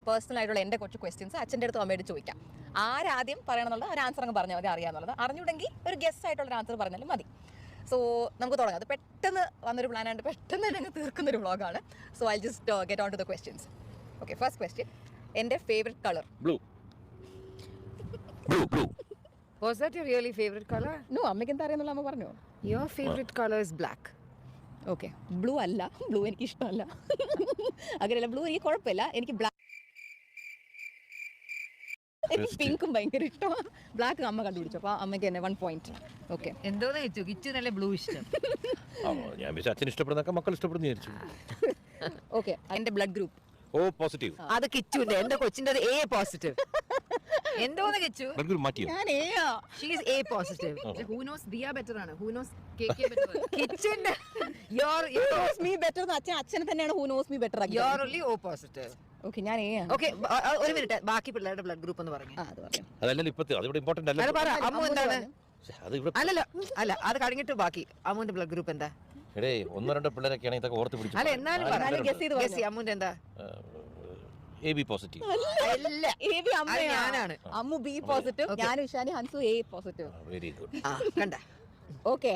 Personal ആയിട്ടുള്ള എൻ്റെ കുറച്ച് ക്വസ്റ്റ്യൻസ് അച്ഛൻ്റെ അടുത്ത് അമ്മയോട് ചോദിക്കാം. ആരാദ്യം പറയണമെന്നുള്ള ഒരു ആൻസർ അങ്ങ് പറഞ്ഞാൽ മതി, അറിയാമെന്നുള്ളത്. അറിഞ്ഞുണ്ടെങ്കിൽ ഒരു ഗസ്റ്റ് ആയിട്ടുള്ള ആൻസർ പറഞ്ഞാലും മതി. സോ നമുക്ക് തുടങ്ങാം. അത് പെട്ടെന്ന് വന്നൊരു പ്ലാനായിട്ട് പെട്ടെന്ന് തന്നെ തീർക്കുന്നൊരു വ്ളോഗാണ്. So I just get on to the questions. Okay, first question. എൻ്റെ favourite colour? Blue. Was that your really favorite color? No, അമ്മയ്ക്ക് എന്താ അറിയാന്നുള്ള അമ്മ പറഞ്ഞു. Your favorite color is black. Okay, blue അല്ല, ബ്ലൂ എനിക്ക് ഇഷ്ടമല്ല. അങ്ങനെയല്ല, ബ്ലൂ എനിക്ക് കുഴപ്പമില്ല, എനിക്ക് ബ്ലാക്ക്, എനിക്ക് പിങ്കും ഭയങ്കര ഇഷ്ടമാണ്. ബ്ലാക്ക് അമ്മ കണ്ടുപിടിച്ചു, അപ്പോൾ അമ്മയ്ക്ക് തന്നെ 1 point. ഓക്കെ, എന്തോന്ന് വെച്ചു കിച്ചു നല്ല ബ്ലൂ ഇഷ്ടം. ഞാൻ വിചാരിച്ചു അച്ഛൻ ഇഷ്ടപ്പെടുന്നൊക്കെ മക്കൾ ഇഷ്ടപ്പെടുന്നു വിചാരിച്ചു. ഓക്കെ. എൻ്റെ ബ്ലഡ് ഗ്രൂപ്പ്? O positive. അത് കിച്ചുവിന്റെ, എന്റെ കൊച്ചിന്റെ A പോസിറ്റീവ്. എന്തോന്ന് കിച്ചു? മാറ്റിയോ? ഞാൻ She is A positive. Who knows Dia better ആണ്? Who knows KK better ആണ്? കിച്ചുവിന്റെ me better എന്ന് അച്ഛനെ തന്നെയാണ് who knows me better. you're only O positive. Okay, ഞാൻ ആണ്. ഓക്കെ, ഒരു മിനിറ്റ്, ബാക്കി പിള്ളേരുടെ ബ്ലഡ് ഗ്രൂപ്പ് എന്ന് പറഞ്ഞു. അത് പറയാം. അതല്ലല്ലോ ഇപ്പത്തെ, അതിവിടെ ഇമ്പോർട്ടന്റ് അല്ല. പറ അമ്മു എന്താണ്? അത് ഇവിടെ അല്ലല്ലോ, അല്ല അത് കഴിഞ്ഞിട്ട് ബാക്കി അമ്മുവിന്റെ ബ്ലഡ് ഗ്രൂപ്പ് എന്താ? എടേ 1-2 പിള്ളേരൊക്കെയാണ് ഇതൊക്കെ ഓർത്ത് പിടിച്ചു. അല്ല എന്നാലും ഗസ് ചെയ്ത് ഗസ് ചെയ്യ്, അമ്മുവിന്റെ എന്താ? AB positive. അല്ല, AB അത് അമ്മയാണ്. ഞാനാണ്. അമ്മു B പോസിറ്റീവ്, ഞാൻ Ishani Hansu A positive. Very good. കണ്ട. ഓക്കെ,